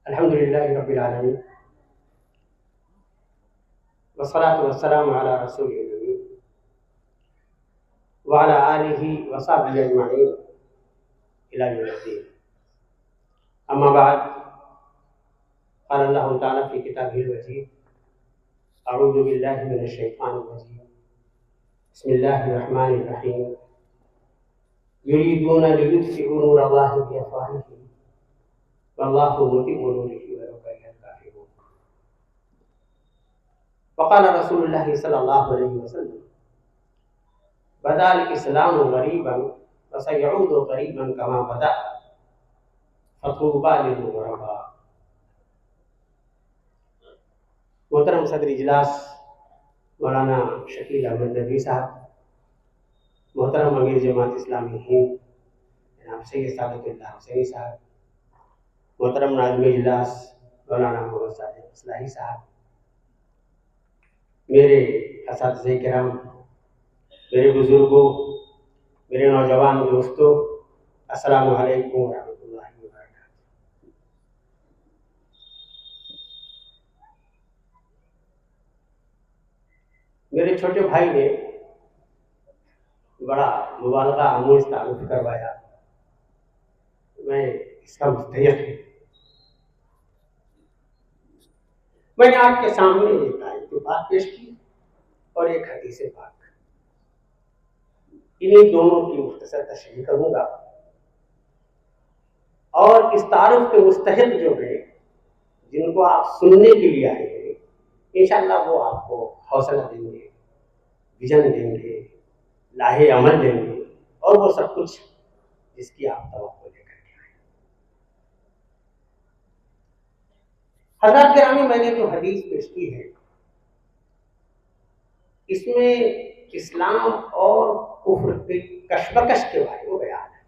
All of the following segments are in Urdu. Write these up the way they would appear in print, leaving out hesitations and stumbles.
الحمد للہ رب العالمین والصلاة والسلام علی رسول الامین وعلی آلہ وصحبہ اجمعین الی یوم الدین. اما بعد، قال اللہ تعالی فی کتابہ المجید: اعوذ باللہ من الشیطان الرجیم، بسم اللہ الرحمن الرحیم. یریدون لیطفئوا نور اللہ بافواہہم واللہ متم نورہ ولو کرہ الکافرون. وقال رسول اللہ صلی اللہ علیہ وسلم: بدا الاسلام غریبا وسیعود غریبا کما بدا فطوبی للغرباء. محترم صدر اجلاس مولانا شکیل احمد نبوی صاحب، محترم امیر جماعت اسلامی ہند جناب سید سعادت اللہ حسینی صاحب، محترم ناظم اجلاس مولانا محمد صادق اصلاحی صاحب، میرے اساتذہ کرام، میرے بزرگوں، میرے نوجوان دوستوں، السلام علیکم ورحمۃ اللہ وبرکاتہ. میرے چھوٹے بھائی نے بڑا مبالغہ آمیز تعارف کروایا. میں اس کا مستحق ہوں. میں نے آپ کے سامنے ایک آیت بات پیش کی اور ایک حدیث پاک. انہیں دونوں کی مختصر تشریح کروں گا اور اس تعارف کے مستحق جو ہیں، جن کو آپ سننے کے لیے آئے ہیں، انشاءاللہ وہ آپ کو حوصلہ دیں گے، ویژن دیں گے، لاہے عمل دیں گے، اور وہ سب کچھ جس کی آپ توقع لے کر کے آئے. حضرات گرامی، میں نے جو حدیث پیش کی ہے، اس میں اسلام اور کفر کی کشمکش کے بارے میں بیان ہے.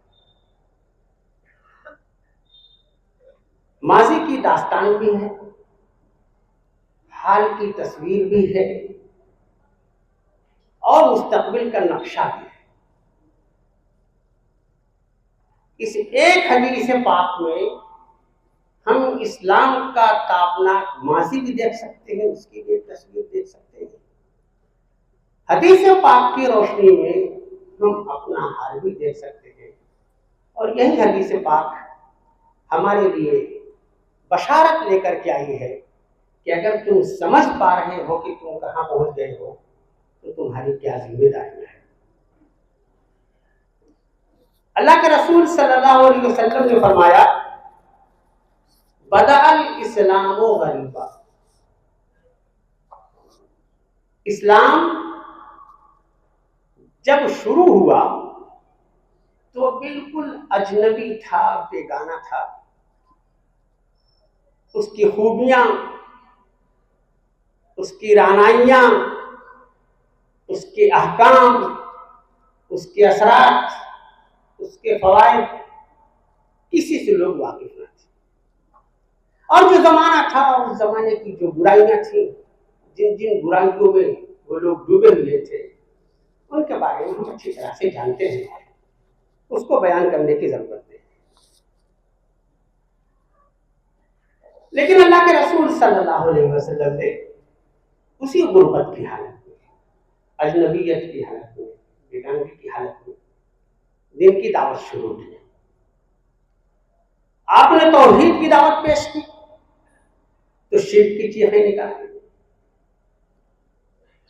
ماضی کی داستان بھی ہے، حال کی تصویر بھی ہے، اور مستقبل کا نقشہ بھی ہے. اس ایک حدیث پاک میں ہم اسلام کا تابناک ماضی بھی دیکھ سکتے ہیں، اس کی بھی ایک تصویر دیکھ سکتے ہیں. حدیث پاک کی روشنی میں ہم اپنا حال بھی دیکھ سکتے ہیں، اور یہی حدیث پاک ہمارے لیے بشارت لے کر کے آئی ہے کہ اگر تم سمجھ پا رہے ہو کہ تم کہاں پہنچ گئے ہو تو تمہاری کیا ذمہ داریاں ہیں. اللہ کے رسول صلی اللہ علیہ وسلم نے فرمایا: بدأ الاسلام غریبا. اسلام جب شروع ہوا تو بالکل اجنبی تھا، بیگانہ تھا. اس کی خوبیاں، اس کی رعنائیاں، اس کے احکام، اس کے اثرات، اس کے فوائد کسی سے لوگ واقف نہ تھے. اور جو زمانہ تھا، اس زمانے کی جو برائیاں تھیں، جن جن برائیوں میں وہ لوگ ڈوبے ہوئے تھے، ان کے بارے میں ہم اچھی طرح سے جانتے ہیں. اس کو بیان کرنے کی ضرورت نہیں. لیکن اللہ کے رسول صلی اللہ علیہ وسلم نے اسی غربت کی حالت میں، اجنبیت کی حالت میں، بیگانگی کی حالت میں دین کی دعوت شروع کی. آپ نے توحید کی دعوت پیش کی تو شرک کی چیخیں نکالی.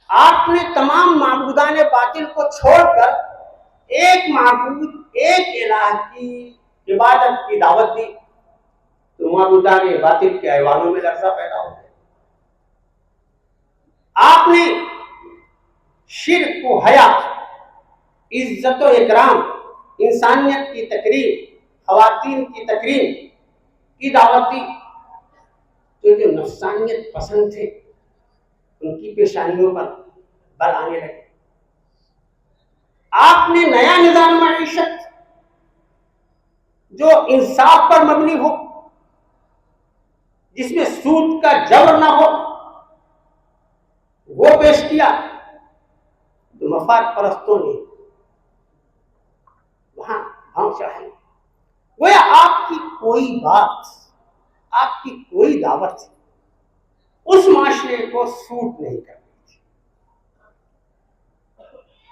آپ نے تمام معبودان باطل کو چھوڑ کر ایک معبود، ایک الہ کی عبادت کی دعوت دی تو معبودان باطل کے ایوانوں میں لرزہ پیدا ہو گیا. آپ نے شرک و حیا، عزت و اکرام، انسانیت کی تکریم، خواتین کی تکریم کی دعوت دی تو جو نفسانیت پسند تھے ان کی پیشانیوں پر بل آنے لگے. آپ نے نیا نظام معیشت جو انصاف پر مبنی ہو، جس میں سود کا جبر نہ ہو، وہ پیش کیا. جو مفاد پرستوں نے وہاں چاہے، وہ آپ کی کوئی بات، آپ کی کوئی دعوت اس معاشرے کو سوٹ نہیں کرتی تھی.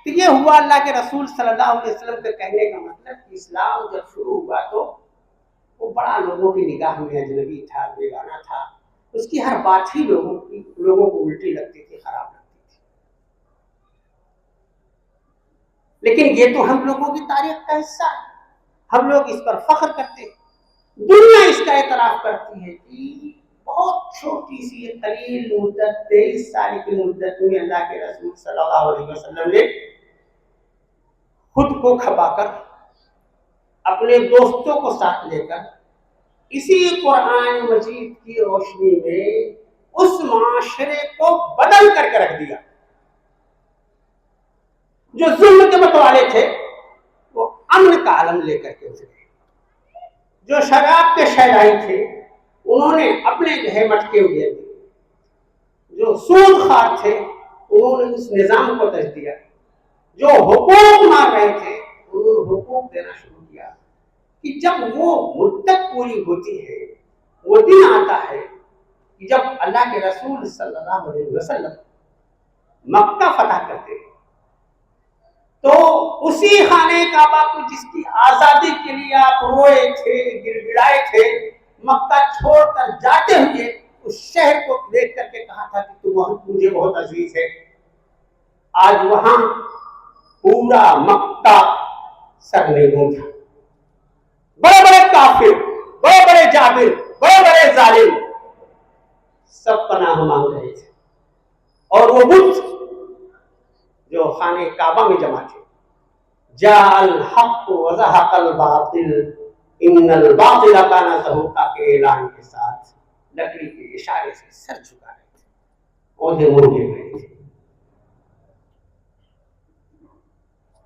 تو یہ ہوا اللہ کے رسول صلی اللہ علیہ وسلم کے کہنے کا مطلب کہ اسلام جب شروع ہوا تو وہ بڑا لوگوں کی نگاہ میں اجنبی تھا, بیگانہ تھا. اس کی ہر بات ہی لوگوں کو الٹی لگتی تھی, خراب لگتی تھی. لیکن یہ تو ہم لوگوں کی تاریخ کا حصہ ہے, ہم لوگ اس پر فخر کرتے ہیں. دنیا اس کا اعتراف کرتی ہے کہ بہت چھوٹی سی قلیل مدت 23 سال کی مدت میں اللہ کے رسول صلی اللہ علیہ وسلم نے خود کو کھپا کر اپنے دوستوں کو ساتھ لے کر اسی قرآن مجید کی روشنی میں اس معاشرے کو بدل کر کے رکھ دیا. جو ظلم کے متوالے تھے وہ امن کا علم لے کر کے اترے. جو شراب کے شہدائی تھے انہوں نے اپنے گھر مٹکے اڑے دیے. جو سود خوار تھے انہوں نے اس نظام کو تج دیا. جو حقوق مار رہے تھے انہوں نے حقوق دینا شروع کیا. کہ جب وہ مدت پوری ہوتی ہے, وہ دن آتا ہے کہ جب اللہ کے رسول صلی اللہ علیہ وسلم مکہ فتح کرتے ہیں, تو اسی خانہ کعبہ کو جس کی آزادی کے لیے آپ روئے تھے, گر گڑائے تھے, مکہ چھوڑ کر جاتے ہوئے اس شہر کو دیکھ کر کے کہا تھا کہ مجھے بہت عزیز ہے, آج وہاں پورا مکہ سرنگوں تھا. بڑے بڑے کافر, بڑے بڑے جابر, بڑے بڑے ظالم سب پناہ مانگ رہے تھے. اور وہ بت جو خانہ کعبہ میں جمع تھے, جاء الحق وزهق الباطل ان الباطل کان زهوقا کے اعلان کے ساتھ لکڑی کے اشارے سے سر جھکا رہے تھے, اوندھے منہ دیکھ رہے تھے.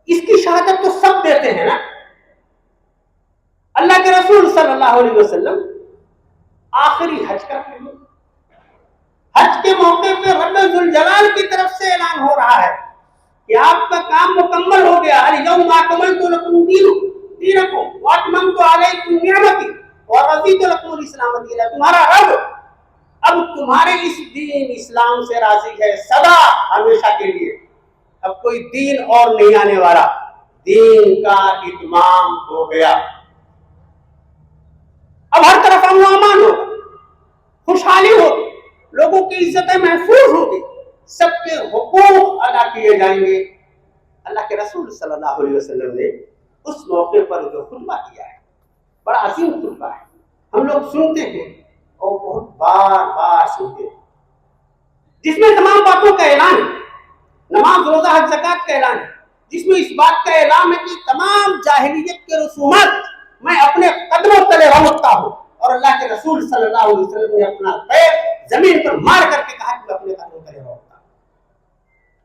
اس کی شہادت تو سب دیتے ہیں نا. اللہ کے رسول صلی اللہ علیہ وسلم آخری حج کر رہے ہیں. حج کے موقع پہ رب ذوالجلال کی طرف سے اعلان ہو رہا ہے کہ آپ کا کام مکمل ہو گیا. الیوم اکملت لکم دینکم واتممت علیکم نعمتی ورضیت لکم الاسلام دینا. تمہارا رب اب تمہارے اس دین اسلام سے راضی ہے سدا ہمیشہ کے لیے. اب کوئی دین اور نہیں آنے والا, دین کا اتمام ہو گیا. اب ہر طرف امن و امان ہوگا, خوشحالی ہوگی, لوگوں کی عزتیں محفوظ ہوگی, سب کے حقوق ادا کیے جائیں گے. اللہ کے رسول صلی اللہ علیہ وسلم نے اس موقع پر جو خطبہ کیا ہے, بڑا عظیم خطبہ ہے, ہم لوگ سنتے ہیں اور بہت بار بار سنتے ہیں, جس میں تمام باتوں کا اعلان ہے. نماز, روزہ, حج, زکات کا اعلان ہے, جس میں اس بات کا اعلان ہے کہ تمام جاہلیت کے رسومات میں اپنے قدموں تلے رمکتا ہوں. اور اللہ کے رسول صلی اللہ علیہ وسلم نے اپنا پیر زمین پر مار کر کے کہا کہ میں اپنے قدموں تلے رمکتا ہوں.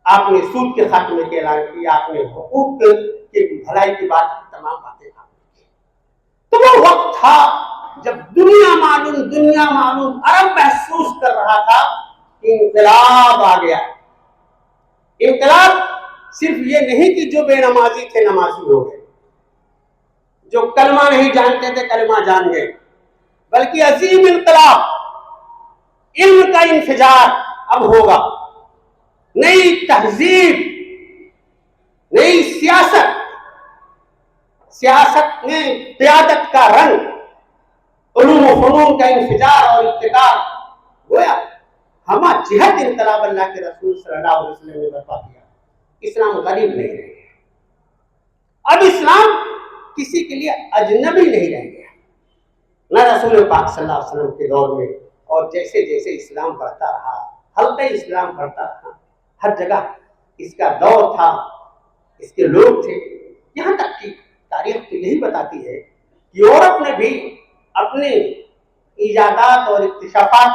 آپ نے سود کے خاتمے کے اعلان کیا, آپ نے حقوق کی بھلائی کی بات کی, تمام باتیں آپ نے کی. تو وہ وقت تھا جب دنیا معلوم عرب محسوس کر رہا تھا کہ انقلاب آ گیا. انقلاب صرف یہ نہیں کہ جو بے نمازی تھے نمازی ہو گئے, جو کلمہ نہیں جانتے تھے کلمہ جان گئے, بلکہ عظیم انقلاب, علم کا انفجار اب ہوگا. نئی تہذیب, نئی سیاست میں قیادت کا رنگ, علوم و فنون کا انفجار اور ابتکار. گویا ہما جہت انقلاب اللہ کے رسول صلی اللہ علیہ وسلم نے برپا کیا. اسلام غریب نہیں رہ گیا, اب اسلام کسی کے لیے اجنبی نہیں رہ گیا. نہ رسول پاک صلی اللہ علیہ وسلم کے دور میں, اور جیسے جیسے اسلام بڑھتا رہا, حلقہ اسلام بڑھتا رہا, ہر جگہ اس کا دور تھا, اس کے لوگ تھے. یہاں تک کہ تاریخ تو یہی بتاتی ہے کہ یورپ نے بھی اپنے ایجادات اور اکتشافات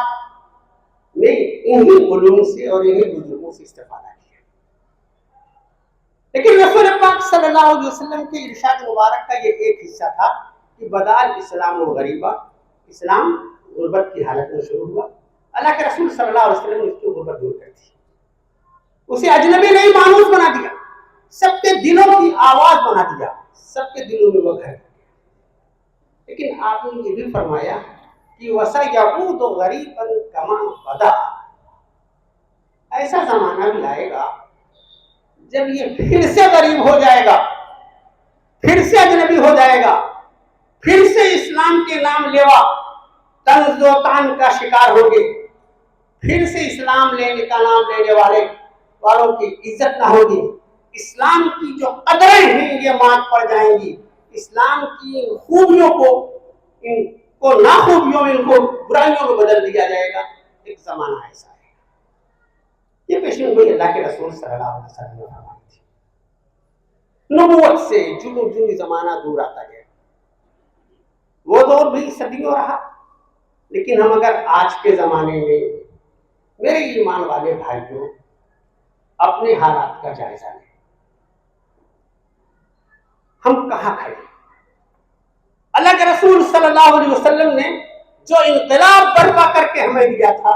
میں انہی علوم سے اور انہی بزرگوں سے استفادہ کیا. لیکن رسول پاک صلی اللہ علیہ وسلم کے ارشاد مبارک کا یہ ایک حصہ تھا کہ بدال اسلام و غریبہ, اسلام غربت کی حالت میں شروع ہوا. اللہ کے رسول صلی اللہ علیہ وسلم نے اس کی غربت دور کر دی, اسے اجنبی نہیں مانوس بنا دیا, سب کے دلوں کی آواز بنا دیا, سب کے دلوں میں وہ گھر. لیکن آپ نے یہ بھی فرمایا کہ وَسَيَعُودُ غَرِيبًا كَمَا بَدَأَ، ایسا زمانہ بھی آئے گا جب یہ پھر سے غریب ہو جائے گا، پھر سے اجنبی ہو جائے گا، پھر سے اسلام کے نام لیوا طنز و طعن کا شکار ہوگے، پھر سے اسلام لینے کا نام لینے والوں کی عزت نہ ہوگی، اسلام کی جو قدریں ہیں یہ مات پڑ جائیں گی، اسلام کی خوبیوں کو ان کو ناخوبیوں میں، ان کو برائیوں میں بدل دیا جائے گا۔ ایک زمانہ ایسا ہے، یہ پیشین گوئی اللہ کے رسول صلی اللہ علیہ وسلم نے فرمائی تھی۔ نبوت سے جنوں جنوں زمانہ دور آتا گیا، وہ دور بھی صدیوں رہا، لیکن ہم اگر آج کے زمانے میں میرے ایمان والے بھائیوں اپنے حالات کا جائزہ لیں، ہم کہاں کھڑے؟ اللہ کے رسول صلی اللہ علیہ وسلم نے جو انقلاب برپا کر کے ہمیں دیا تھا،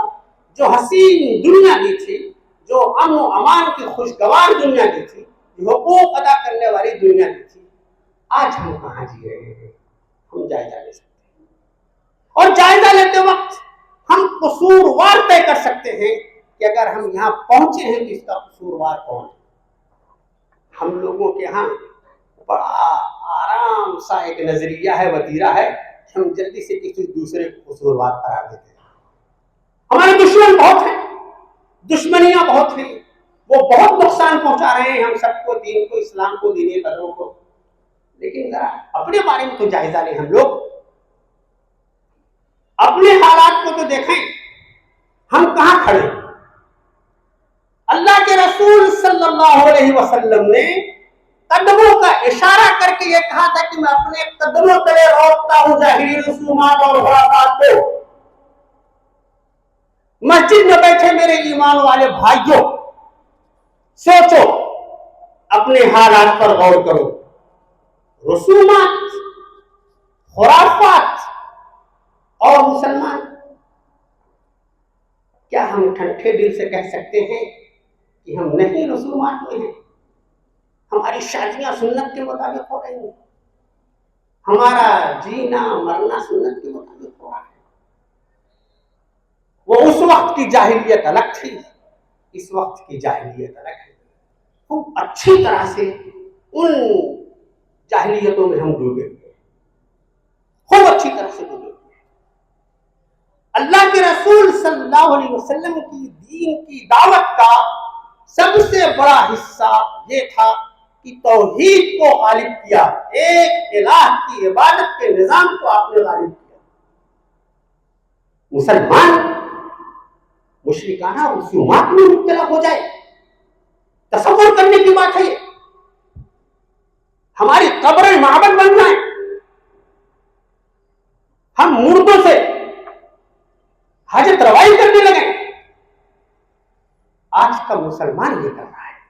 جو حسین دنیا دی تھی، جو امن و امان کی خوشگوار دنیا دی تھی، جو حقوق ادا کرنے والی دنیا دی تھی، آج ہم کہاں جی رہے ہیں؟ ہم جائزہ لے سکتے ہیں، اور جائزہ لیتے وقت ہم قصوروار طے کر سکتے ہیں کہ اگر ہم یہاں پہنچے ہیں تو اس کا قصوروار کون ہے۔ ہم لوگوں کے ہاں بڑا آرام سا ایک نظریہ ہے، وتیرہ ہے، ہم جلدی سے کسی دوسرے کو قصوروار قرار دیتے ہیں۔ ہمارے دشمن بہت ہیں، دشمنیاں بہت ہیں، وہ بہت نقصان پہنچا رہے ہیں ہم سب کو، دین کو، اسلام کو، دینی قدروں کو، لیکن ذرا اپنے بارے میں تو جائزہ لیں۔ ہم لوگ اپنے حالات کو تو دیکھیں، ہم کہاں کھڑے؟ اللہ کے رسول صلی اللہ علیہ وسلم نے قدموں کا اشارہ کر کے یہ کہا تھا کہ میں اپنے قدموں تلے روکتا ہوں ظاہری رسومات اور خرافات کو۔ مسجد میں بیٹھے میرے ایمان والے بھائیوں، سوچو، اپنے حالات پر غور کرو، رسومات، خرافات اور مسلمان، کیا ہم ٹھنڈے دل سے کہہ سکتے ہیں کہ ہم نہیں رسومات میں ہیں؟ ہماری شادیاں سنت کے مطابق ہو رہی ہیں، ہمارا جینا مرنا سنت کے مطابق ہو رہا ہے۔ وہ اس وقت کی جاہلیت الگ تھی، اس وقت کی جاہلیت الگ ہے۔ خوب اچھی طرح سے ان جاہلیتوں میں ہم ڈوبے ہوئے ہیں، خوب اچھی طرح سے ڈوبے ہوئے ہیں۔ اللہ کے رسول صلی اللہ علیہ وسلم کی دین کی دعوت کا سب سے بڑا حصہ یہ تھا کہ توحید کو غالب کیا، ایک الہ کی عبادت کے نظام کو آپ نے غالب کیا۔ مسلمان مشرکانہ رسومات میں مبتلا ہو جائے، تصور کرنے کی بات ہے یہ۔ ہماری قبریں معبد بن جائیں، ہم مردوں سے حاجت روائی کرنے لگے۔ آج کا مسلمان یہ کر رہا ہے۔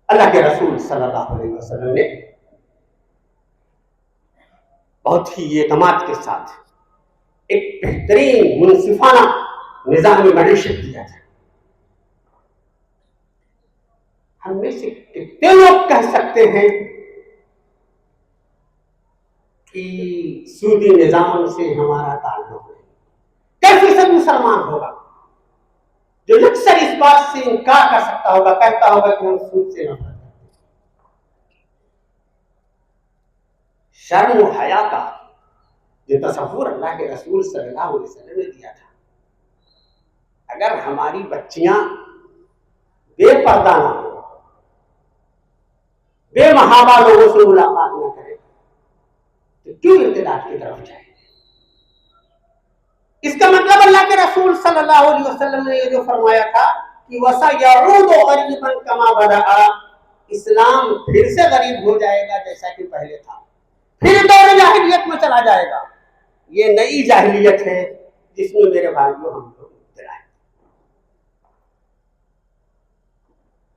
اللہ کے رسول صلی اللہ علیہ وسلم نے بہت ہی اعتماد کے ساتھ ایک بہترین منصفانہ نظام معیشت دیا تھا۔ ہم میں سے کتنے لوگ کہہ سکتے ہیں کہ سودی نظام سے ہمارا تعلق ہے؟ کئی فیصد مسلمان ہوگا جو اکثر اس بات سے انکار کر سکتا ہوگا، کہتا ہوگا کہ ہم سود سے نفرت کرتے ہیں؟ شرم و حیا کا جو تصور اللہ کے رسول صلی اللہ علیہ وسلم نے دیا تھا، اگر ہماری بچیاں بے پردہ نہ ہو، بے محابہ لوگوں سے ملاقات نہ کریں، تو کیوں ارتداد کی طرف جائیں؟ اس کا مطلب اللہ کے رسول صلی اللہ علیہ وسلم نے یہ جو فرمایا تھا کہ وَسَيَعُودُ غَرِيبًا كَمَا بَدَأَ، اسلام پھر سے غریب ہو جائے گا جیسا کہ پہلے تھا، پھر دور جاہلیت میں چلا جائے گا۔ یہ نئی جاہلیت ہے جس میں میرے بھائیوں ہم لوگ مبتلا ہیں۔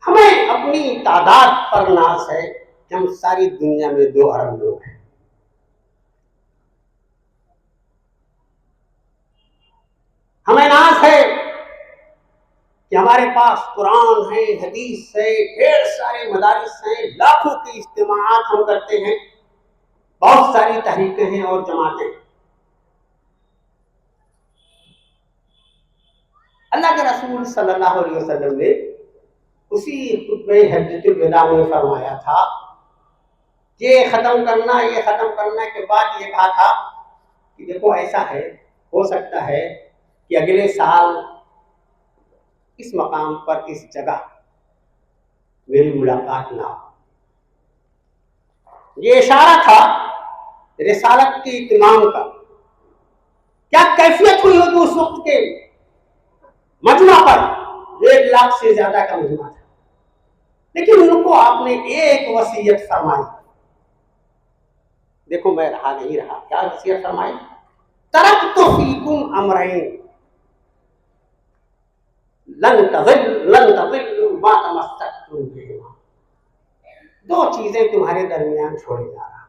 ہمیں اپنی تعداد پر ناز ہے کہ ہم ساری دنیا میں 2 ارب لوگ ہیں۔ ہمیں ناز ہے کہ ہمارے پاس قرآن ہے، حدیث ہے، ڈھیر سارے مدارس ہیں، لاکھوں کے اجتماعات ہم کرتے ہیں، بہت ساری تحریکیں ہیں اور جماعتیں ہیں۔ اللہ کے رسول صلی اللہ علیہ وسلم نے اسی خطبہ حجۃ الوداع میں فرمایا تھا، یہ ختم کرنا کے بعد یہ کہا تھا کہ دیکھو ایسا ہے، ہو سکتا ہے کہ اگلے سال اس مقام پر، اس جگہ میری ملاقات نہ ہو۔ یہ اشارہ تھا رسالت کے اتمام کا۔ کیا کیفیت ہوئی ہوگی اس وقت کے مجمع پر؟ 1 لاکھ سے زیادہ کا مجمع تھا، لیکن ان کو آپ نے ایک وصیت فرمائی۔ دیکھو میں رہا نہیں رہا، کیا وصیت فرمائی؟ ترکت فیکم امرین لن تضلوا ما تمسکتم بہما۔ 2 چیزیں تمہارے درمیان چھوڑے جا رہا،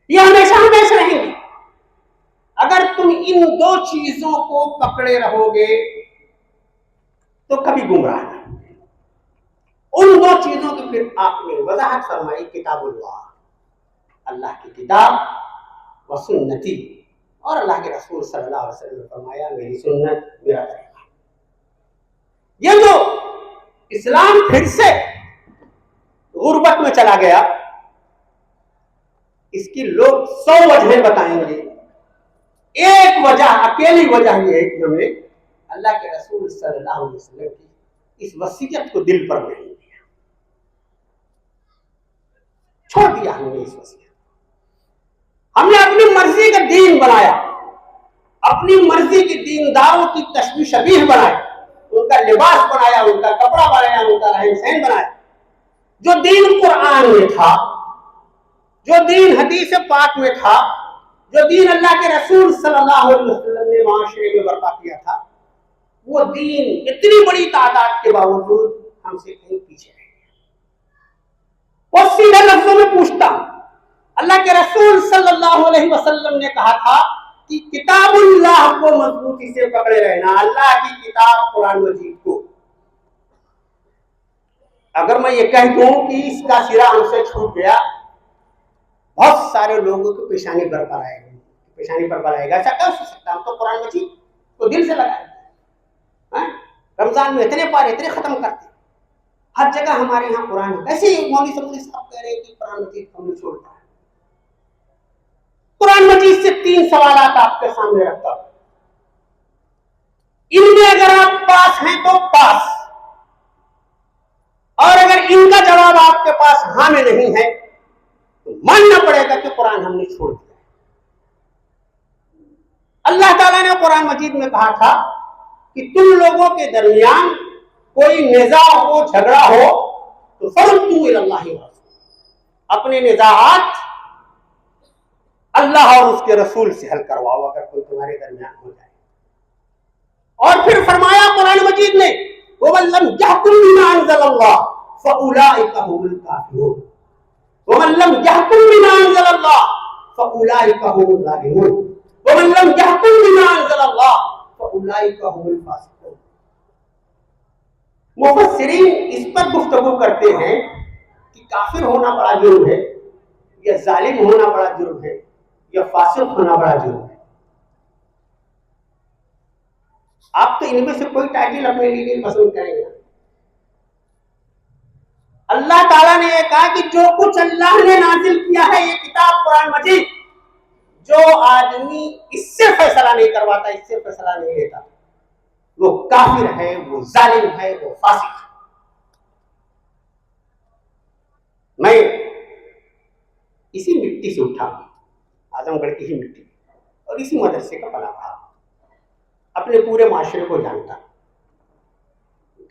یہ ہمیشہ ہمیشہ رہیں گی۔ اگر تم ان 2 چیزوں کو پکڑے رہو گے تو کبھی گمراہ نہیں۔ ان 2 چیزوں کی پھر آپ نے وضاحت فرمائی، کتاب اللہ، اللہ کی کتاب، و سنتی، اور اللہ کے رسول صلی اللہ علیہ وسلم نے فرمایا میری سنت، میرا طریقہ۔ یہ جو اسلام پھر سے غربت میں چلا گیا، اس کی لوگ 100 وجہیں بتائیں گے، ایک وجہ، اکیلی وجہ یہ ہے کہ ہمیں اللہ کے رسول صلی اللہ علیہ وسلم کی اس وصیت کو دل پر نہیں دیا، چھوڑ دیا ہم نے اس وصیت۔ ہم نے اپنی مرضی کا دین بنایا، اپنی مرضی کی دینداروں کی تشبیہ شبیہ بنائی، ان کا لباس بنایا، ان کا کپڑا بنایا، ان کا رہن سہن بنایا۔ جو دین قرآن میں تھا، جو دین حدیث پاک میں تھا، جو دین اللہ کے رسول صلی اللہ علیہ وسلم نے معاشرے میں برپا کیا تھا، وہ دین اتنی بڑی تعداد کے باوجود ہم سے کہیں پیچھے رہ گیا۔ وہ سیدھے لفظوں میں پوچھتا ہوں، اللہ کے رسول صلی اللہ علیہ وسلم نے کہا تھا کہ کتاب اللہ کو مضبوطی سے پکڑے رہنا، اللہ کی کتاب قرآن مجید کو۔ اگر میں یہ کہہ دوں کہ اس کا سرا ہم سے چھوٹ گیا، بہت سارے لوگوں کو پیشانی پر آئے گا، ایسا کیا ہو سکتا؟ ہم تو قرآن مجید کو دل سے لگائے، رمضان میں اتنے پارے اتنے ختم کرتے، ہر جگہ ہمارے یہاں قرآن ہے۔ ایسے ہی مولوی صاحب کہہ رہے ہیں کہ قرآن مجید ہم نے چھوڑتا ہے۔ قرآن مجید سے 3 سوالات آپ کے سامنے رکھتا ہوں، ان میں اگر آپ پاس ہیں تو پاس، اور اگر ان کا جواب آپ کے پاس ہاں میں نہیں ہے تو ماننا پڑے گا کہ قرآن ہم نے چھوڑ دیا۔ اللہ تعالیٰ نے قرآن مجید میں کہا تھا کہ تم لوگوں کے درمیان کوئی نزاع ہو، جھگڑا ہو تو فردوا الی اللہ و رسول، اپنے نزاعات اللہ اور اس کے رسول سے حل کرواؤ اگر کوئی تمہارے درمیان ہو جائے۔ اور پھر فرمایا قرآن مجید نے وَمَن لَّمْ يَحْكُم بِمَا أَنزَلَ اللَّهُ فَأُولَٰئِكَ هُمُ الْكَافِرُونَ وَمَن لَّمْ يَحْكُم بِمَا أَنزَلَ اللَّهُ فَأُولَٰئِكَ هُمُ الظَّالِمُونَ وَمَن لَّمْ يَحْكُم بِمَا أَنزَلَ اللَّهُ فَأُولَٰئِكَ هُمُ الْفَاسِقُونَ۔ مفسرین اس پر گفتگو کرتے ہیں کہ کافر ہونا بڑا جرم ہے، یا ظالم ہونا بڑا جرم ہے، یا فاسق ہونا بڑا جرم ہے۔ آپ تو ان میں سے کوئی ٹائٹل اپنے لیے نہیں پسند کریں گے۔ اللہ تعالیٰ نے یہ کہا کہ جو کچھ اللہ نے نازل کیا ہے یہ کتاب قرآن مجید، جو آدمی اس سے فیصلہ نہیں کرواتا، اس سے فیصلہ نہیں لیتا، وہ کافر ہے، وہ ظالم ہے، وہ فاسق ہے۔ میں اسی مٹی سے اٹھا، اعظم گڑھ کی ہی مٹی، اور اسی مدرسے کا پلا تھا، اپنے پورے معاشرے کو جانتا،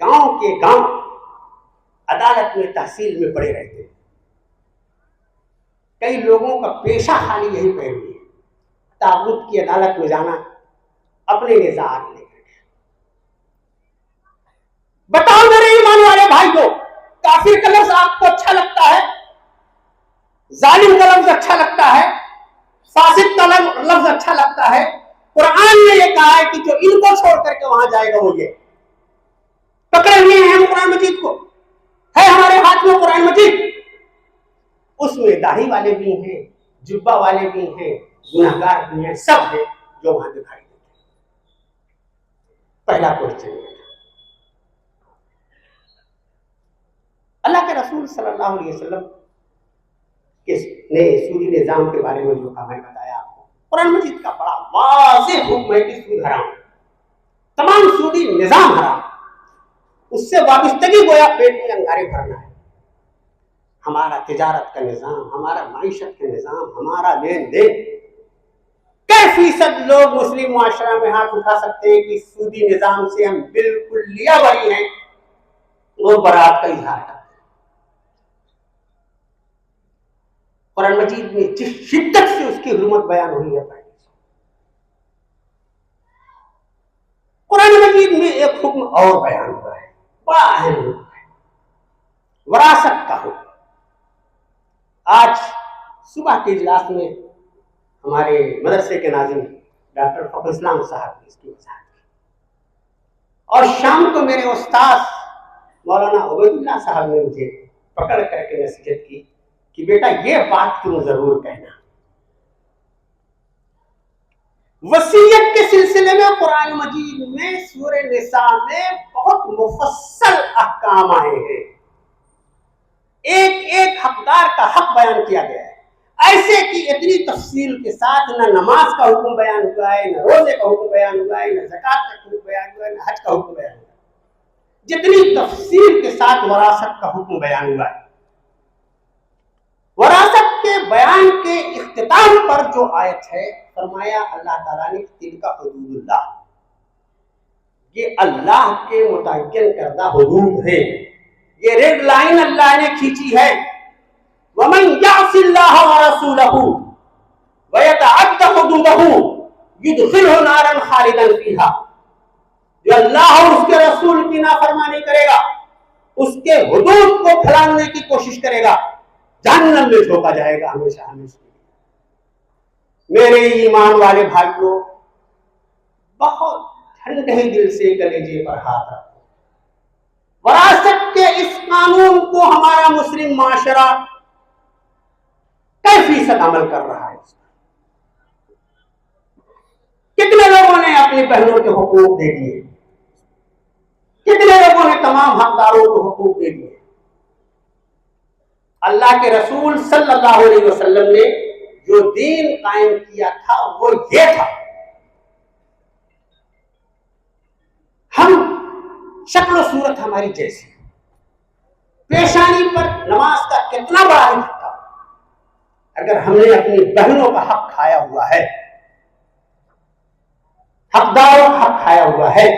گاؤں کے گاؤں عدالت میں، تحصیل میں پڑے رہتے، کئی لوگوں کا پیشہ خالی یہی پیروی ہے، طاغوت کی عدالت میں جانا، اپنے نزاعات لے کر۔ بتاؤ میرے ایمان والے بھائی کو، کافر کا لفظ آپ کو اچھا لگتا ہے، ظالم کا لفظ اچھا لگتا ہے، فاسق کا لفظ اچھا لگتا ہے؟ قرآن نے یہ کہا ہے کہ جو ان کو چھوڑ کر کے وہاں جائے گا وہ یہ پکڑے ہوئے ہیں ہم قرآن مجید کو، ہے ہمارے ہاتھ میں قرآن مجید، اس میں داڑھی والے بھی ہیں، جبہ والے بھی ہیں، گناہگار بھی ہیں، سب ہیں جو وہاں دکھائی دیتے ہیں۔ پہلا کوشچن یہ تھا۔ اللہ کے رسول صلی اللہ علیہ وسلم نے سودی نظام کے بارے میں جو کہا میں بتایا آپ کو، قرآن مجید کا بڑا واضح حکم ہے کہ سود حرام، تمام سودی نظام حرام، اس سے وابستگی گویا پیٹ میں انگارے بھرنا ہے۔ ہمارا تجارت کا نظام، ہمارا معیشت کا نظام، ہمارا لین دین، کئی فیصد لوگ مسلم معاشرہ میں ہاتھ اٹھا سکتے ہیں کہ سودی نظام سے ہم بالکل لیا بری ہیں، وہ برات کا اظہار کرتے ہیں۔ قرآن مجید میں جس شدت سے اس کی حرمت بیان ہوئی ہے، قرآن مجید میں ایک حکم اور بیان ہوا ہے، بڑا اہم حکم ہے، وراثت کا حکم۔ آج صبح کے اجلاس میں ہمارے مدرسے کے ناظم ڈاکٹر فخر اسلام صاحب نے اس کی وضاحت کی، اور شام کو میرے استاذ مولانا عبید اللہ صاحب نے مجھے پکڑ کر کے نصیحت کی کہ بیٹا یہ بات تم ضرور کہنا۔ وصیت کے سلسلے میں قرآن مجید میں سورہ نساء میں بہت مفصل احکام آئے ہیں، ایک ایک حقدار کا حق بیان کیا گیا ہے، ایسے کہ اتنی تفصیل کے ساتھ نہ نماز کا حکم بیان ہوا ہے، نہ روزے کا حکم بیان ہوا ہے، نہ زکوٰۃ کا حکم بیان ہوا ہے، نہ حج کا حکم بیان ہوا ہے، جتنی تفصیل کے ساتھ وراثت کا حکم بیان ہوا ہے۔ وراثت کے بیان کے اختتام پر جو آیت ہے، فرمایا اللہ تعالیٰ نے تلک حدود اللہ، یہ اللہ کے متعین کردہ حدود ہے، یہ ریڈ لائن اللہ نے کھینچی ہے۔ وَمَن يَعْصِ اللَّهَ وَرَسُولَهُ وَيَتَعَدَّ حُدُودَهُ يُدْخِلْهُ نَارًا خَالِدًا فِيهَا، جو اللہ اور اس کے رسول کی نافرمانی کرے گا، اس کے حدود کو پھیلانے کی کوشش کرے گا، جہنم میں جھونکا جائے گا ہمیشہ ہمیشہ۔ میرے ایمان والے بھائیوں، بہت ٹھنڈے دل سے کلیجے پر ہاتھ رکھو۔ وراثت کے اس قانون کو ہمارا مسلم معاشرہ کئی فیصد عمل کر رہا ہے؟ کتنے لوگوں نے اپنی بہنوں کے حقوق دے دیے؟ کتنے لوگوں نے تمام حقداروں کو حقوق دے دیے؟ اللہ کے رسول صلی اللہ علیہ وسلم نے جو دین قائم کیا تھا وہ یہ تھا۔ ہم شکل و صورت ہماری جیسی، پیشانی پر نماز کا کتنا بڑا حق تھا، اگر ہم نے اپنی بہنوں کا حق کھایا ہوا ہے، حقداروں کا حق کھایا ہوا ہے،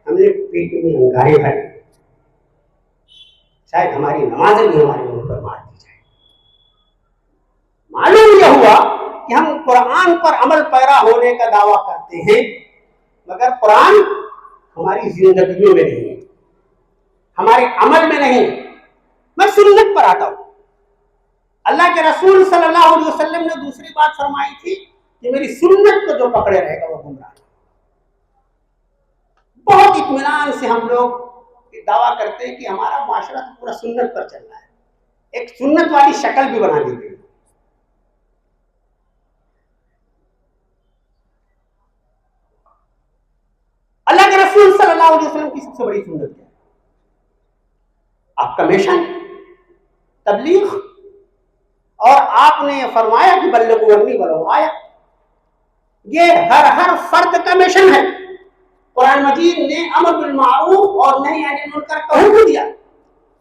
ہم نے پیٹ میں انگارے بھرے، شاید ہماری نمازیں بھی ہمارے منہ پر مار دی جائے۔ معلوم یہ ہوا کہ ہم قرآن پر عمل پیرا ہونے کا دعویٰ کرتے ہیں، مگر قرآن ہماری زندگیوں میں نہیں ہے، ہمارے عمل میں نہیں۔ میں سنت پر آتا ہوں۔ اللہ کے رسول صلی اللہ علیہ وسلم نے دوسری بات فرمائی تھی کہ میری سنت کو جو پکڑے رہے گا وہ گمراہ۔ بہت اطمینان سے ہم لوگ دعویٰ کرتے ہیں کہ ہمارا معاشرہ پورا سنت پر چل رہا ہے، ایک سنت والی شکل بھی بنا دی گئی۔ اللہ کے رسول صلی اللہ علیہ وسلم کی سب سے بڑی سنت کیا ہے؟ آپ کا مشن تبلیغ، اور آپ نے فرمایا کہ بلغوا عنی ولو آیا، یہ ہر فرد کا مشن ہے۔ قرآن مجید نے امر بالمعروف اور نہی عن المنکر کا حکم دیا۔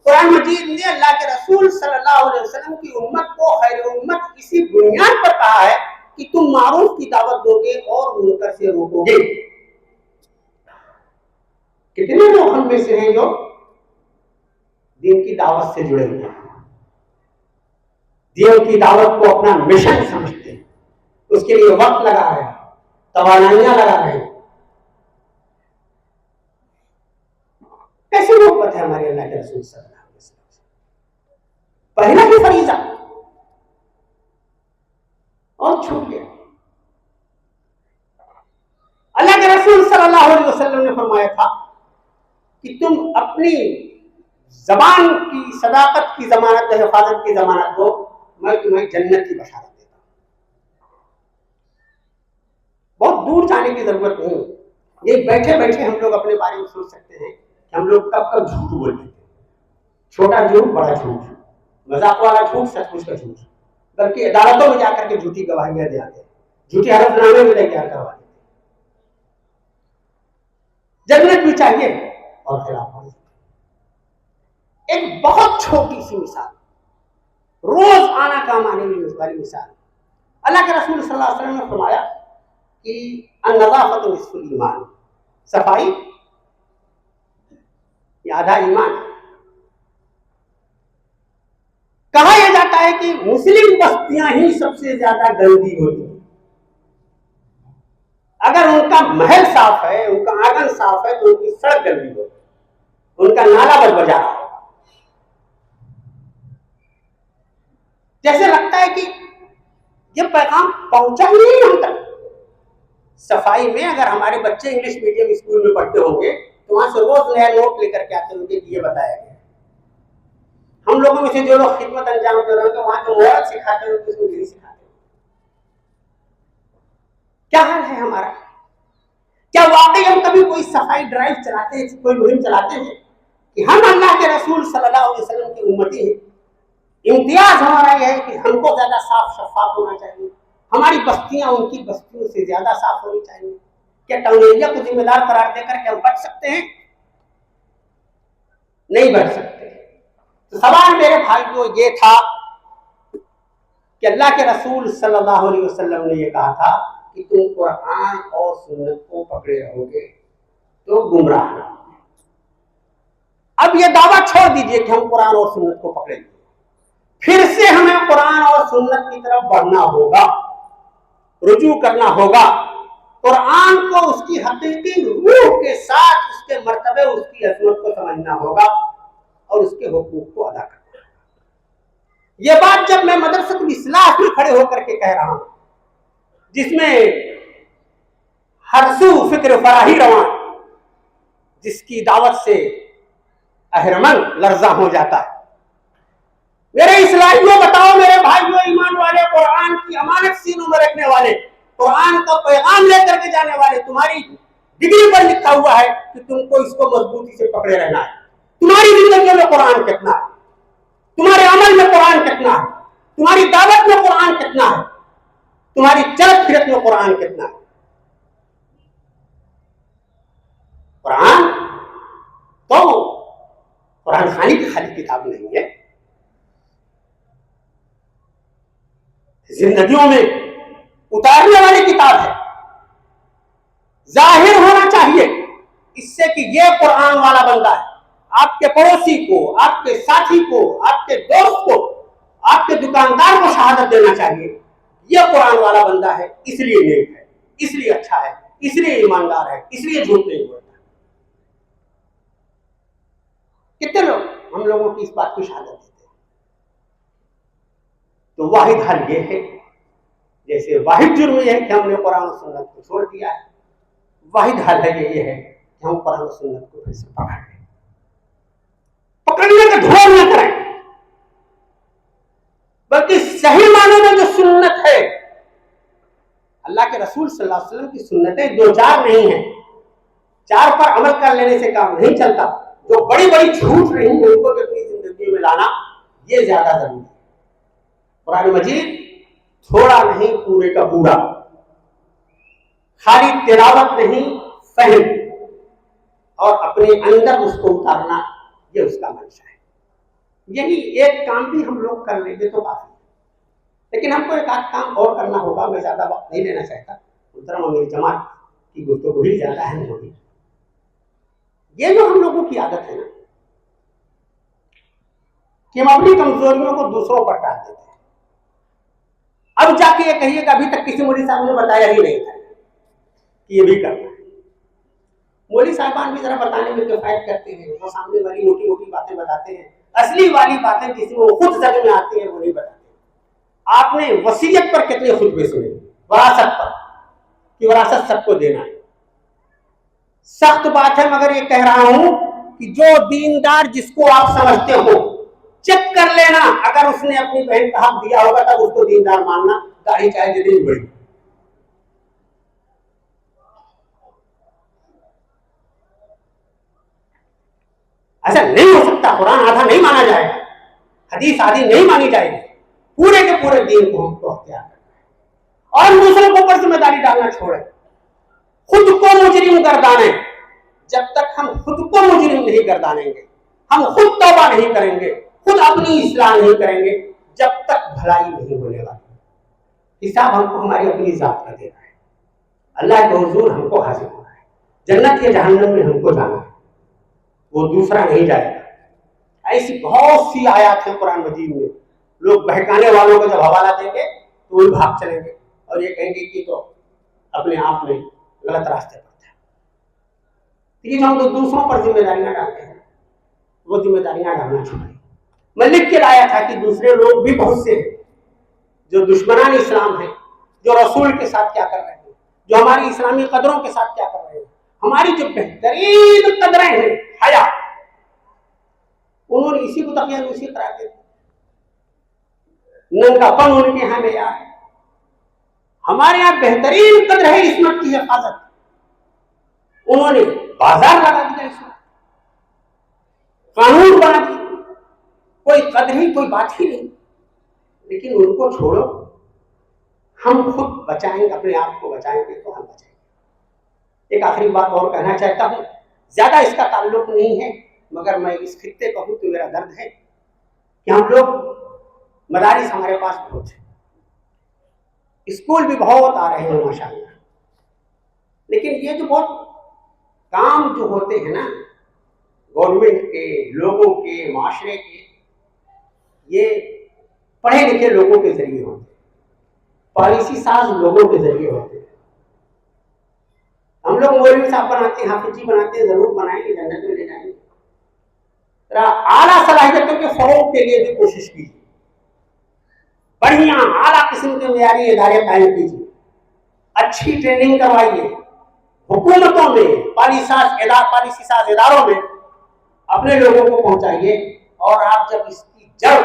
قرآن مجید نے اللہ کے رسول صلی اللہ علیہ وسلم کی امت کو خیر امت اسی بنیاد پر کہا ہے کہ تم معروف کی دعوت دو گے اور منکر سے روکو گے۔ کتنے لوگ ہم میں سے ہیں جو دین کی دعوت سے جڑے ہوئے ہیں، دین کی دعوت کو اپنا مشن سمجھتے ہیں، اس کے لیے وقت لگا رہے ہیں، توانائیاں لگا رہے ہیں۔ کیسی محبت ہے ہمارے اللہ کے رسول صلی اللہ علیہ وسلم سے؟ پہلا ہی فریضہ اور چھوٹ گیا۔ اللہ کے رسول صلی اللہ علیہ وسلم نے فرمایا تھا کہ تم اپنی زبان کی صداقت کی ضمانت دو، حفاظت کی ضمانت دو، میں تمہیں جنت کی بشارت دیتا ہوں۔ بہت دور جانے کی ضرورت نہیں، یہ بیٹھے بیٹھے ہم لوگ اپنے بارے میں سوچ سکتے ہیں کہ ہم لوگ کب کب جھوٹ بول دیتے ہیں، چھوٹا جھوٹ، بڑا جھوٹ، مذاق والا جھوٹ، سچ مچ کا جھوٹ، بلکہ عدالتوں میں جا کر کے جھوٹی گواہیاں دے آتے ہیں، جھوٹی حلف نامے میں لے کے کروا دیتے ہیں۔ جنت بھی چاہیے اور خلاف ورزی۔ ایک بہت چھوٹی سی مثال، روز آنا کام آنے والی مثال، اللہ کے رسول صلی اللہ علیہ وسلم نے فرمایا کہ النظافۃ نصف الایمان، صفائی یہ آدھا ایمان ہے۔ کہا یہ جاتا ہے کہ مسلم بستیاں ہی سب سے زیادہ گندی ہوتی ہیں، اگر ان کا محل صاف ہے، ان کا آنگن صاف ہے تو ان کی سڑک گندی ہوتی، ان کا نالا بجا رہا ہوگا۔ جیسے لگتا ہے کہ یہ پیغام پہنچا ہی نہیں ہم تک۔ صفائی میں اگر ہمارے بچے انگلش میڈیم اسکول میں پڑھتے ہوں گے تو وہاں سے روز نیا نوٹ لے کر کے آتے ہوں گے کہ یہ بتایا گیا۔ ہم لوگوں میں سے جو لوگ خدمت انجام دے رہے ہیں وہاں جو مورت سکھاتے ہیں اس کو نہیں سکھاتے۔ کیا حال ہے ہمارا؟ کیا واقعی ہم کبھی کوئی صفائی ڈرائیو چلاتے ہیں، کوئی مہم چلاتے ہیں کہ ہم اللہ کے رسول صلی اللہ علیہ وسلم کی امتی ہیں؟ امتیاز ہمارا یہ ہے کہ ہم کو زیادہ صاف شفاف ہونا چاہیے، ہماری بستیاں ان کی بستیوں سے زیادہ صاف ہونی چاہیے۔ کیا ٹیکنالوجی کو ذمہ دار قرار دے کر کے ہم بچ سکتے ہیں؟ نہیں بچ سکتے۔ تو سوال میرے بھائیوں یہ تھا کہ اللہ کے رسول صلی اللہ علیہ وسلم نے یہ کہا تھا کہ تم قرآن اور سنت کو پکڑے رہو گے تو گمراہ نہ ہو۔ اب یہ دعویٰ چھوڑ دیجئے کہ ہم قرآن اور سنت کو پکڑیں گے، پھر سے ہمیں قرآن اور سنت کی طرف بڑھنا ہوگا، رجوع کرنا ہوگا، قرآن کو اس کی حقیقی روح کے ساتھ، اس کے مرتبے، اس کی عظمت کو سمجھنا ہوگا اور اس کے حقوق کو ادا کرنا ہوگا۔ یہ بات جب میں مدرسۃ الاصلاح میں کھڑے ہو کر کے کہہ رہا ہوں، جس میں ہر سو فکر فراہی رواں، جس کی دعوت سے اہرمن لرزاں ہو جاتا ہے، میرے اصلاحیوں بتاؤ، میرے بھائیوں ایمان والے، قرآن کی امانت سینوں میں رکھنے والے، قرآن کا پیغام لے کر کے جانے والے، تمہاری ڈگری پر لکھا ہوا ہے کہ تم کو اس کو مضبوطی سے پکڑے رہنا ہے۔ تمہاری زندگی میں قرآن کتنا ہے؟ تمہارے عمل میں قرآن کتنا ہے؟ تمہاری دعوت میں قرآن کتنا ہے؟ تمہاری چلت پھرت میں قرآن کتنا ہے؟ قرآن تو قرآن خانی کی خالی کتاب نہیں ہے، زندگیوں میں اتارنے والی کتاب ہے۔ ظاہر ہونا چاہیے اس سے کہ یہ قرآن والا بندہ ہے، آپ کے پڑوسی کو، آپ کے ساتھی کو، آپ کے دوست کو، آپ کے دکاندار کو شہادت دینا چاہیے یہ قرآن والا بندہ ہے، اس لیے نیک ہے، اس لیے اچھا ہے، اس لیے ایماندار ہے، اس لیے جھوٹ نہیں بولتا۔ کتنے لوگ ہم لوگوں کی اس بات کی شہادت دیتے ہیں؟ تو واحد حل یہ ہے، جیسے واحد جرم یہ ہے کہ ہم نے قرآن و سنت کو چھوڑ دیا ہے، واحد حل ہے یہ ہے کہ ہم قرآن و سنت کو پھر سے پکڑ لیں، پکڑنے کا ڈھول نہ کریں، بلکہ صحیح معنی میں جو سنت ہے، اللہ کے رسول صلی اللہ علیہ وسلم کی سنتیں دو چار نہیں ہیں، چار پر عمل کر لینے سے کام نہیں چلتا، جو بڑی بڑی جھوٹ نہیں ہیں ان کو بھی اپنی زندگی میں لانا یہ زیادہ ضروری ہے۔ قرآن مجید تھوڑا نہیں پورے کا پورا، خالی تلاوت نہیں، فہم اور اپنے اندر اس کو اتارنا، یہ اس کا منشا ہے۔ یہی ایک کام بھی ہم لوگ کر لیں گے تو کافی ہے، لیکن ہم کو ایک آدھ کام اور کرنا ہوگا۔ میں زیادہ وقت نہیں لینا چاہتا، محترم میری جماعت کی گفتگو ہی زیادہ اہم ہوگی۔ یہ جو ہم لوگوں کی عادت ہے نا کہ ہم اپنی کمزوریوں کو دوسروں پر ڈال دیتے ہیں، اب جا کے یہ کہیے کہ ابھی تک کسی مولوی صاحب نے بتایا ہی نہیں تھا کہ یہ بھی کرنا ہے۔ مولوی صاحبان بھی ذرا بتانے میں کفایت کرتے ہیں، وہ سامنے والی موٹی موٹی باتیں بتاتے ہیں، اصلی والی باتیں کسی کو خود ذہن میں آتی ہیں وہ نہیں بتاتے۔ آپ نے وصیت پر کتنے خطبے سنے، وراثت پر کہ وراثت سب کو دینا ہے۔ سخت بات ہے مگر یہ کہہ رہا ہوں کہ جو دیندار جس کو آپ سمجھتے ہو چیک کر لینا، اگر اس نے اپنی بہن کا حق دیا ہوگا تب اس کو دیندار ماننا، داڑھی چاہے جتنی بڑی۔ ایسا نہیں ہو سکتا، قرآن آدھا نہیں مانا جائے گا، حدیث آدھی نہیں مانی جائے گی، پورے کے پورے دین کو ہم کو اختیار کرنا ہے اور دوسروں کے اوپر ذمہ داری ڈالنا چھوڑے، خود کو مجرم گردانے۔ جب تک ہم خود کو مجرم نہیں گردانیں گے، ہم خود توبہ نہیں کریں گے، خود اپنی اصلاح نہیں کریں گے، جب تک بھلائی نہیں ہونے والی۔ حساب ہم کو ہماری اپنی ذات کا دینا ہے، اللہ کے حضور ہم کو حاضر ہونا ہے، جنت یا جہنم میں ہم کو جانا ہے، وہ دوسرا نہیں جائے گا۔ ایسی بہت سی آیات ہیں قرآن مجید میں، لوگ بہکانے والوں کو جب حوالہ دیں گے تو وہ بھاگ چلیں گے اور یہ کہیں گے کہ تو اپنے آپ میں غلط راستے پر تھا۔ لیکن ہم تو دوسروں پر ذمہ داریاں ڈالتے ہیں، وہ ذمہ داریاں ڈالنا چھوڑیں۔ میں لکھ کے لایا تھا کہ دوسرے لوگ بھی بہت سے ہیں جو دشمنان اسلام ہیں، جو رسول کے ساتھ کیا کر رہے ہیں، جو ہماری اسلامی قدروں کے ساتھ کیا کر رہے ہیں، ہماری جو بہترین قدریں ہیں حیا، انہوں نے اسی کو تقیہ نوسی قرار دے دی۔ ننگا پن ان کے یہاں معیار ہے، ہمارے یہاں بہترین قدر ہے عصمت کی حفاظت، انہوں نے بازار لگا دیا، اس میں قانون بنا دیا، کوئی قدر ہی کوئی بات ہی نہیں۔ لیکن ان کو چھوڑو، ہم خود بچائیں گے، اپنے آپ کو بچائیں گے تو ہم بچائیں گے۔ ایک آخری بات اور کہنا چاہتا ہوں، زیادہ اس کا تعلق نہیں ہے، مگر میں اس خطے کو ہوں تو میرا درد ہے کہ ہم لوگ مدارس ہمارے پاس بہت ہیں، اسکول بھی بہت آ رہے ہیں ماشاءاللہ، لیکن یہ جو بہت کام جو ہوتے ہیں نا گورنمنٹ کے، لوگوں کے، معاشرے کے، یہ پڑھے لکھے لوگوں کے ذریعے ہوتے ہیں، پالیسی ساز لوگوں کے ذریعے ہوتے ہیں۔ ہم لوگ مولوی صاحب بناتے ہیں، حافظ جی بناتے ہیں، ضرور بنائیں گے، جنت میں لے جائیں گے، اعلیٰ صلاحیتوں کے فروغ کے لیے بھی کوشش کیجیے، بڑھیا اعلیٰ قسم کے معیاری ادارے قائم کیجیے، اچھی ٹریننگ کروائیے، حکومتوں میں پالیسی ساز اداروں میں اپنے لوگوں کو پہنچائیے، اور آپ جب اس کی جڑ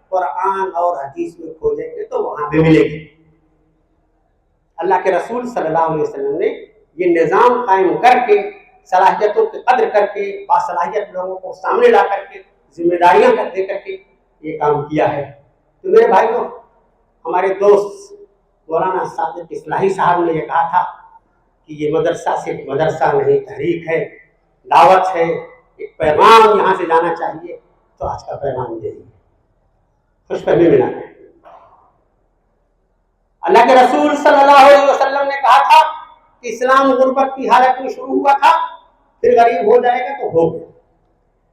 قرآن اور حدیث میں کھوجیں گے تو وہاں بھی ملے گی۔ اللہ کے رسول صلی اللہ علیہ وسلم نے یہ نظام قائم کر کے، صلاحیتوں کی قدر کر کے، باصلاحیت لوگوں کو سامنے لا کر کے، ذمہ داریاں دے کر کے یہ کام کیا ہے۔ تو میرے بھائیوں، ہمارے دوست مولانا صادق اصلاحی صاحب نے یہ کہا تھا کہ یہ مدرسہ صرف مدرسہ نہیں، تحریک ہے، دعوت ہے، ایک پیغام یہاں سے جانا چاہیے، تو آج کا پیغام یہی ہے، خوش فہمی ملا ہے۔ اللہ کے رسول صلی اللہ علیہ وسلم نے کہا تھا کہ اسلام غربت کی حالت میں شروع ہوا تھا، پھر غریب ہو جائے گا تو ہو گیا،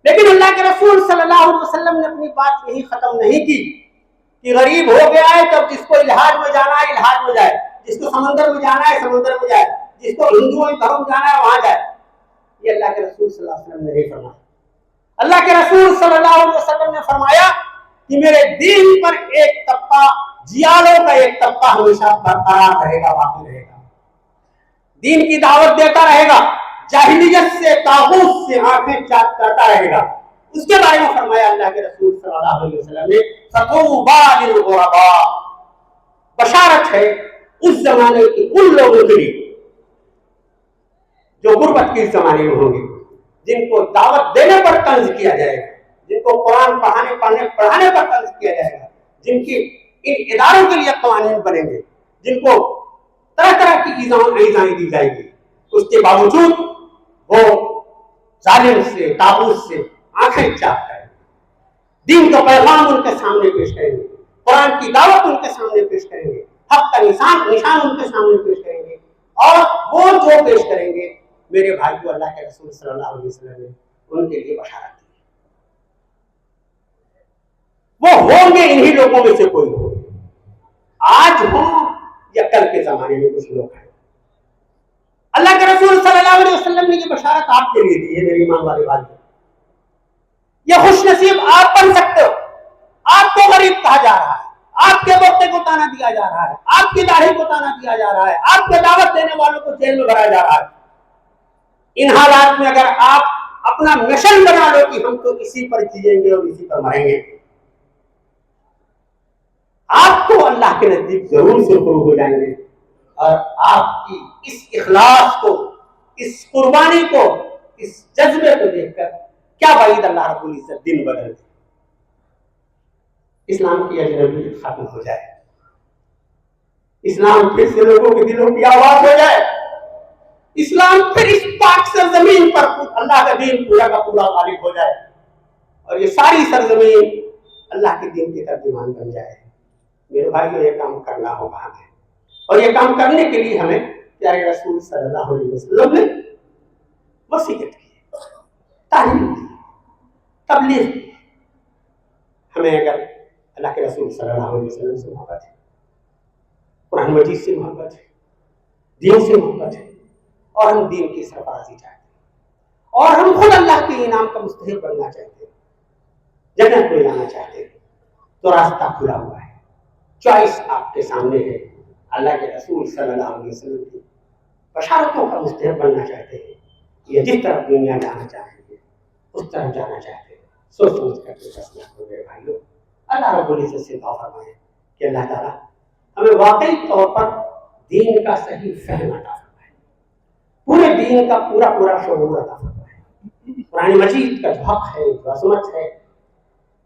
لیکن اللہ کے رسول صلی اللہ علیہ وسلم نے اپنی بات یہی ختم نہیں کی کہ غریب ہو گیا ہے تب جس کو الحاج میں جانا ہے الحاج میں جائے، جس کو سمندر میں جانا ہے سمندر میں جائے، جس کو ہندوؤں کے گھروں میں جانا ہے وہاں جائے۔ یہ اللہ کے رسول صلی اللہ علیہ وسلم نے نہیں فرمایا۔ اللہ کے رسول صلی اللہ علیہ وسلم نے فرمایا کہ میرے دین پر ایک طبقہ، جیالوں کا ایک طبقہ ہمیشہ برقرار رہے گا، باقی رہے گا، دین کی دعوت دیتا رہے گا، جاہلیت سے، طاغوت سے آنکھیں چاک کرتا رہے گا۔ اس کے بارے میں فرمایا اللہ کے رسول صلی اللہ علیہ وسلم نے، فَطُوبَىٰ لِلْغُرَبَاءِ، بشارت ہے اس زمانے کی ان لوگوں کے لیے جو غربت کے زمانے میں ہوں گے، جن کو دعوت دینے پر طنز کیا جائے گا، جن کو قرآن پڑھانے پر طنز کیا جائے گا، جن کی ان اداروں کے لیے قوانین بنیں گے، جن کو طرح طرح کی ایذائیں دی جائے گی، اس کے باوجود وہ ظالم سے، طاغوت سے آنکھیں چاک کریں گے، دین کا پیغام ان کے سامنے پیش کریں گے، قرآن کی دعوت ان کے سامنے پیش کریں گے، حق کا نشان ان کے سامنے پیش کریں گے، اور وہ جو پیش کریں گے میرے بھائیو، اللہ کے رسول صلی اللہ علیہ وسلم نے ان کے لیے بشارت دی، وہ ہوں گے انہی لوگوں میں سے کوئی ہو، آج ہوں یا کل کے زمانے میں کچھ لوگ ہیں۔ اللہ کے رسول صلی اللہ علیہ وسلم نے یہ بشارت آپ کے لیے دی ہے میرے ایمان والے بھائی، یہ خوش نصیب آپ بن سکتے ہو۔ آپ کو غریب کہا جا رہا ہے، آپ کے بوتے کو تانا دیا جا رہا ہے، آپ کی داڑھی کو تانا دیا جا رہا ہے، آپ کے دعوت دینے والوں کو جیل میں بھرا جا رہا ہے۔ ان حالات میں اگر آپ اپنا مشن بنا لو کہ ہم تو اسی پر جیئیں گے اور اسی پر مریں گے. آپ تو اللہ کے نزدیک ضرور سرخرو ہو جائیں گے. اور آپ کی اس اخلاص کو، اس قربانی کو، اس جذبے کو دیکھ کر کیا بعید اللہ رب العزت دن بدل دے، اسلام کی اجنبیت ختم ہو جائے، اسلام پھر سے لوگوں کے دلوں کی آواز ہو جائے، اسلام پھر اس پاک سرزمین پر اللہ کا دین پورا کا پورا غالب ہو جائے، اور یہ ساری سرزمین اللہ کے دین کے ترجمان بن جائے. میرے بھائیوں، یہ کام کرنا ہوگا ہمیں، اور یہ کام کرنے کے لیے ہمیں پیارے رسول صلی اللہ علیہ وسلم نے وصیت کی، تعلیم دی، تبلیغ کی. ہمیں اگر اللہ کے رسول صلی اللہ علیہ وسلم سے محبت ہے، قرآن مجید سے محبت ہے، دین سے محبت ہے، اور ہم دین کی سرفرازی چاہتے ہیں، اور ہم خود اللہ کے انعام کا مستحق بننا چاہتے ہیں، جنت میں جانا چاہتے ہیں، تو راستہ کھلا ہوا ہے، چوائس آپ کے سامنے ہے. اللہ کے رسول صلی اللہ علیہ وسلم کی بشارتوں کا مستحق بننا چاہتے ہیں، یہ جس طرف دنیا جانا چاہتے ہیں اس طرف جانا چاہتے ہیں، سوچ سمجھ کر کے فیصلہ کرو میرے بھائیوں. اللہ رب العزت سے دعا فرمائیں کہ اللہ تعالیٰ ہمیں واقعی طور پر دین کا صحیح فہم عطا فرمائے، پورے دین کا پورا پورا شعور عطا فرمائے. قرآن مجید کا جو حق ہے، جو عظمت ہے،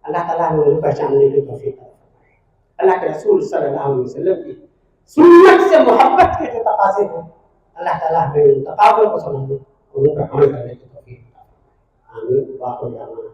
اللہ تعالیٰ ہمیں انہیں پہچاننے کی توفیق عطا فرمائے. اللہ کے رسول صلی اللہ علیہ وسلم کی سنت سے محبت کے جو تقاضے ہیں، اللہ تعالیٰ ہمیں ان تقاضوں کو سمجھنے اور ان پر عمل کرنے کی توفیق عطا فرمائے. آمین.